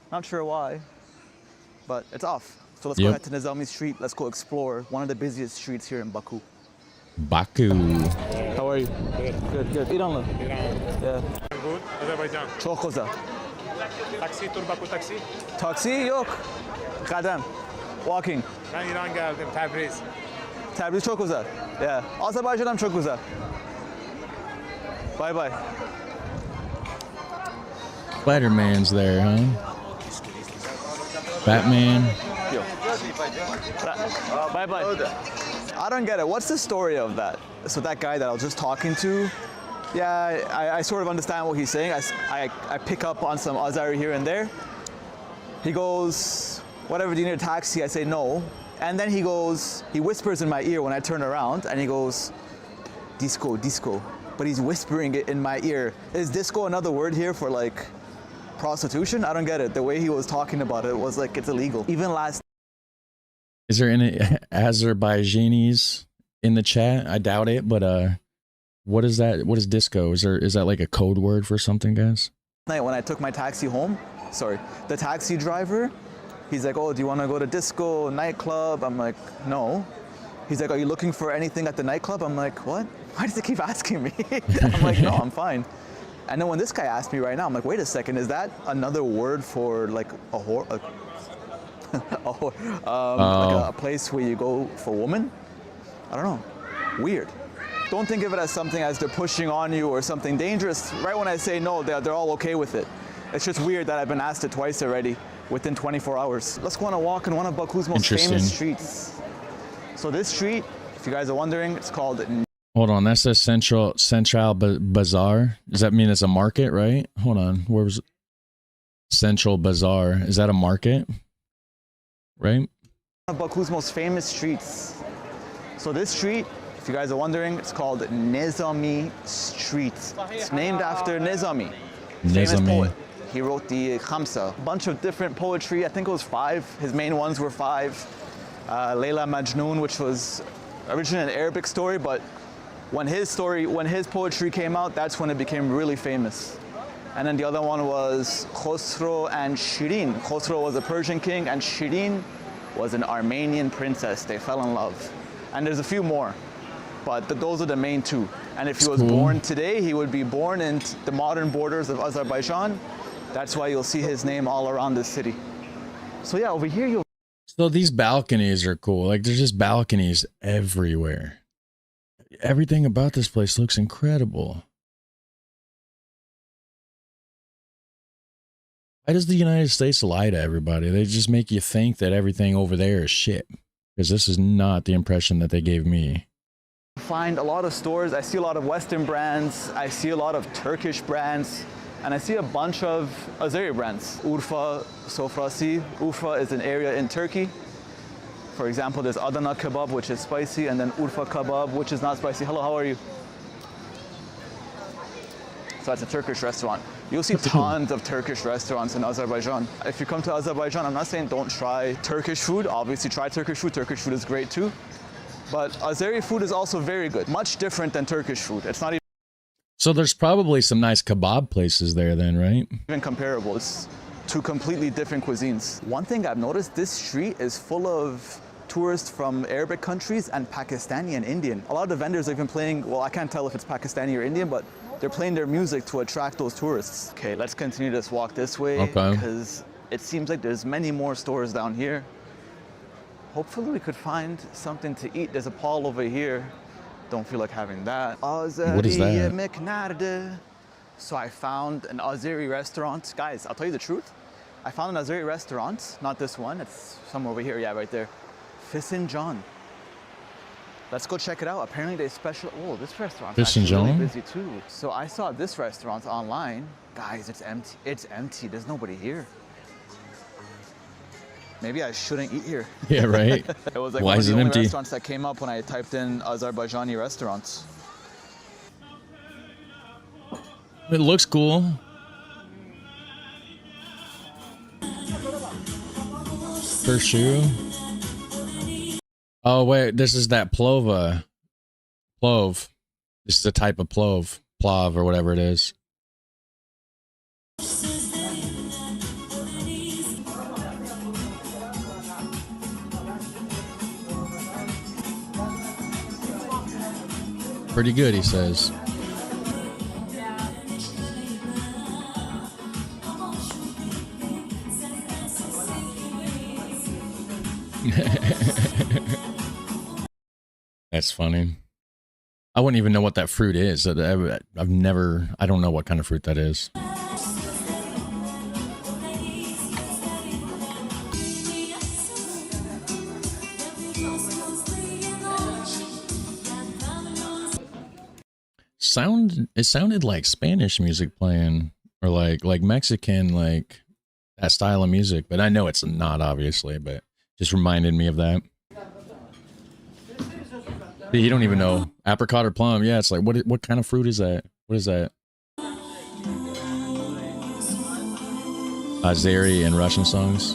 Not sure why, but it's off. So let's go ahead to Nizami Street. Let's go explore one of the busiest streets here in Baku. Baku. How are you? Good, good. İranlı. Yeah. Good. Azerbaijan. Çok güzel. Taksi, tur Baku taksi. Taksi yok. Kadem. Walking. Ben İran geldim, Tebriz. Tebriz çok güzel. Yeah. Azerbaycan'ım çok güzel. Bye bye. Spider-Man's there, huh? Batman. Bye bye. I don't get it. What's the story of that? So that guy that I was just talking to, yeah, I sort of understand what he's saying. I pick up on some Azari here and there. He goes, whatever, do you need a taxi? I say no. And then he goes, he whispers in my ear when I turn around and he goes, disco, disco. But he's whispering it in my ear. Is disco another word here for like prostitution? I don't get it. The way he was talking about it was like it's illegal. Even last. Is there any Azerbaijanis in the chat? I doubt it, but what is that? What is disco? Is that like a code word for something, guys? Night when I took my taxi home, the taxi driver, he's like, oh, do you want to go to disco, nightclub? I'm like, no. He's like, are you looking for anything at the nightclub? I'm like, what? Why does he keep asking me? I'm like, no, I'm fine. And then when this guy asked me right now, I'm like, wait a second, is that another word for like a whore? Like a place where you go for women? I don't know. Weird. Don't think of it as something as they're pushing on you or something dangerous. Right when I say no, they're all okay with it. It's just weird that I've been asked it twice already within 24 hours. Let's go on a walk in one of Baku's most famous streets. So this street, if you guys are wondering, it's called... Hold on, that's the Central Bazaar. Does that mean it's a market, right? Hold on, where was Central Bazaar? Is that a market? Right? One of Baku's most famous streets. So this street, if you guys are wondering, it's called Nizami Street. It's named after Nizami, famous poet. He wrote the Khamsa, a bunch of different poetry. I think it was 5. His main ones were 5. Layla Majnoon, which was originally an Arabic story, but when his poetry came out, that's when it became really famous. And then the other one was Khosrow and Shirin. Khosrow was a Persian king and Shirin was an Armenian princess. They fell in love. And there's a few more, but those are the main 2. And if he was born today, he would be born in the modern borders of Azerbaijan. That's why you'll see his name all around the city. So yeah, over here you'll... So these balconies are cool. Like there's just balconies everywhere. Everything about this place looks incredible. Why does the United States lie to everybody? They just make you think that everything over there is shit. Because this is not the impression that they gave me. Find a lot of stores. I see a lot of Western brands. I see a lot of Turkish brands. And I see a bunch of Azeri brands. Urfa, Sofrasi. Urfa is an area in Turkey. For example, there's Adana kebab, which is spicy, and then Urfa kebab, which is not spicy. Hello, how are you? So that's a Turkish restaurant. You'll see tons of Turkish restaurants in Azerbaijan. If you come to Azerbaijan, I'm not saying don't try Turkish food. Obviously try Turkish food. Turkish food is great too. But Azeri food is also very good. Much different than Turkish food. It's not So there's probably some nice kebab places there then, right? even comparable. It's 2 completely different cuisines. One thing I've noticed, this street is full of tourists from Arabic countries and Pakistani and Indian. A lot of the vendors have been playing, well, I can't tell if it's Pakistani or Indian, but they're playing their music to attract those tourists. Okay, let's continue this walk this way because it seems like there's many more stores down here. Hopefully we could find something to eat. There's a Paul over here. Don't feel like having that. What is that? So I found an Azeri restaurant. Guys, I'll tell you the truth. I found an Azeri restaurant, not this one. It's somewhere over here, yeah, right there. Fisinjan. Let's go check it out. Apparently they special. Oh, this restaurant's actually really busy too. So I saw this restaurant online. Guys, it's empty. It's empty. There's nobody here. maybe I shouldn't eat here. Yeah, right. It was like Why one of is the it only empty? restaurants that came up when I typed in Azerbaijani restaurants. It looks cool. For sure. Oh wait, this is that plova. Plov. This is a type of plov. Plov or whatever it is. Pretty good, he says. That's funny. I wouldn't even know what that fruit is. I don't know what kind of fruit that is. It sounded like Spanish music playing, or like Mexican, like that style of music, but I know it's not, obviously, but just reminded me of that. You don't even know. Apricot or plum. Yeah, it's like, what kind of fruit is that? What is that? Azeri and Russian songs.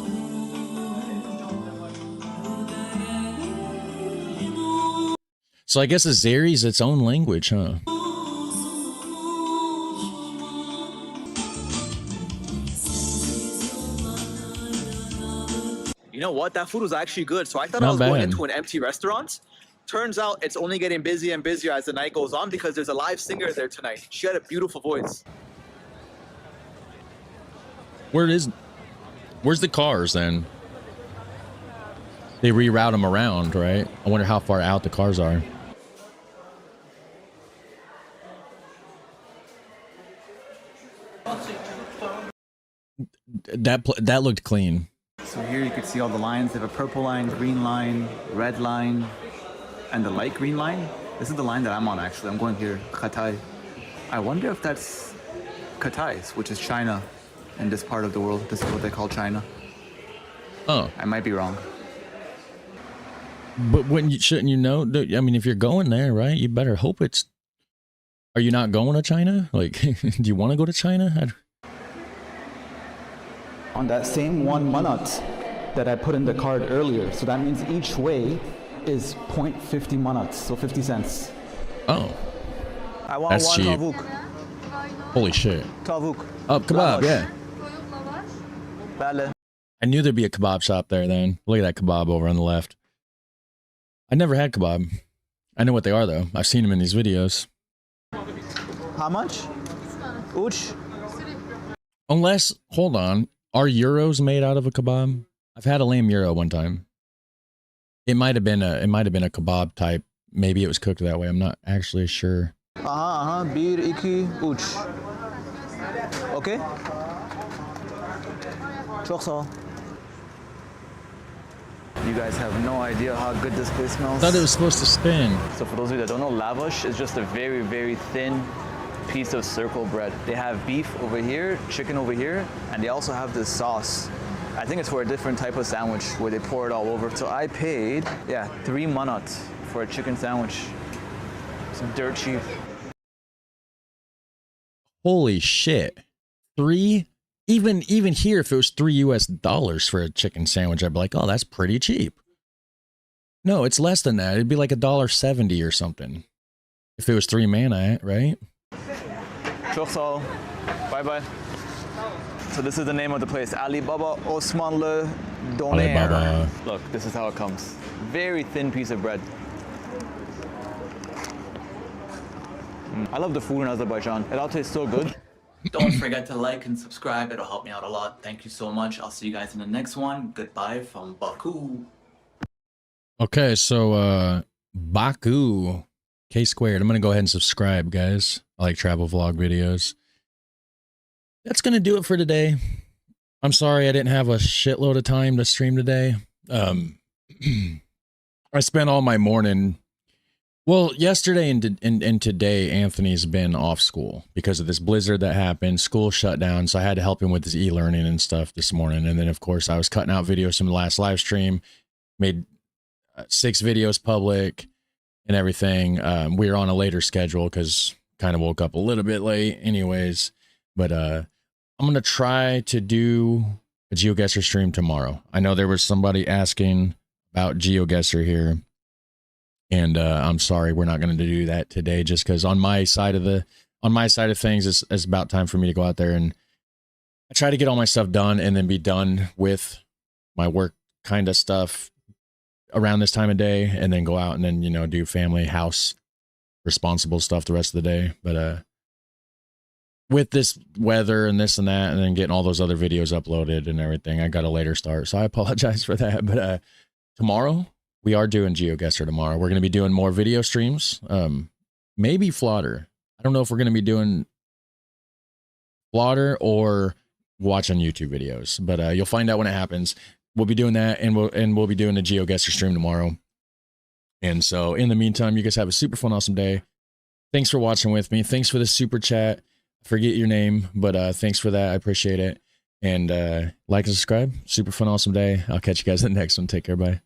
So I guess Azeri is its own language, huh? You know what? That food was actually good. So I thought Not I was going bad. into an empty restaurant. Turns out it's only getting busier and busier as the night goes on because there's a live singer there tonight. She had a beautiful voice. Where's the cars then? They reroute them around, right? I wonder how far out the cars are. That looked clean. So here you can see all the lines. They have a purple line, green line, red line, and the light green line. This is the line that I'm on, actually. I'm going here, Khatai. I wonder if that's Khatais, which is China in this part of the world. This is what they call China. Oh. I might be wrong. But shouldn't you know? I mean, if you're going there, right, you better hope it's... Are you not going to China? Like, do you want to go to China? On that same 1 manat that I put in the card earlier. So that means each way is 0.50 manats, so 50 cents. Oh. I want That's one cheap. tavuk. Holy shit. Tavuk. Oh, kebab, yeah. Bale. I knew there'd be a kebab shop there then. Look at that kebab over on the left. I never had kebab. I know what they are, though. I've seen them in these videos. How much? Uch? Unless, hold on, are euros made out of a kebab? I've had a lamb euro one time. It might have been a kebab type. Maybe it was cooked that way. I'm not actually sure. Bir, iki, uch. Okay? Çok sağ ol. You guys have no idea how good this place smells. I thought it was supposed to spin. So for those of you that don't know, lavash is just a very, very thin piece of circle bread. They have beef over here, chicken over here, and they also have this sauce. I think it's for a different type of sandwich where they pour it all over. So I paid, 3 manat for a chicken sandwich. It's dirt cheap. Holy shit. Even here, if it was $3 for a chicken sandwich, I'd be like, oh, that's pretty cheap. No, it's less than that. It'd be like $1.70 or something. If it was 3 manat, right? Çok sağ ol. Bye-bye. So this is the name of the place, Ali Baba Osmanlı Doner. Alibaba. Look, this is how it comes. Very thin piece of bread. I love the food in Azerbaijan. It all tastes so good. Don't forget to like and subscribe. It'll help me out a lot. Thank you so much. I'll see you guys in the next one. Goodbye from Baku. Okay, so Baku K squared. I'm gonna go ahead and subscribe, guys. I like travel vlog videos. That's gonna do it for today. I'm sorry I didn't have a shitload of time to stream today. I spent all my morning Well, yesterday and today, Anthony's been off school because of this blizzard that happened. School shut down, so I had to help him with his e-learning and stuff this morning. And then, of course, I was cutting out videos from the last live stream, made 6 videos public and everything. We were on a later schedule because kind of woke up a little bit late anyways. But I'm going to try to do a GeoGuessr stream tomorrow. I know there was somebody asking about GeoGuessr here. And I'm sorry, we're not going to do that today, just because on my side of things, it's about time for me to go out there and I try to get all my stuff done and then be done with my work kind of stuff around this time of day, and then go out and then, you know, do family, house, responsible stuff the rest of the day. But with this weather and this and that, and then getting all those other videos uploaded and everything, I got a later start, so I apologize for that. But tomorrow, we are doing GeoGuessr tomorrow. We're going to be doing more video streams. Maybe Flodder. I don't know if we're going to be doing Flodder or watching YouTube videos, but you'll find out when it happens. We'll be doing that, and we'll be doing a GeoGuessr stream tomorrow. And so, in the meantime, you guys have a super fun, awesome day. Thanks for watching with me. Thanks for the super chat. I forget your name, but thanks for that. I appreciate it. And like and subscribe. Super fun, awesome day. I'll catch you guys in the next one. Take care. Bye.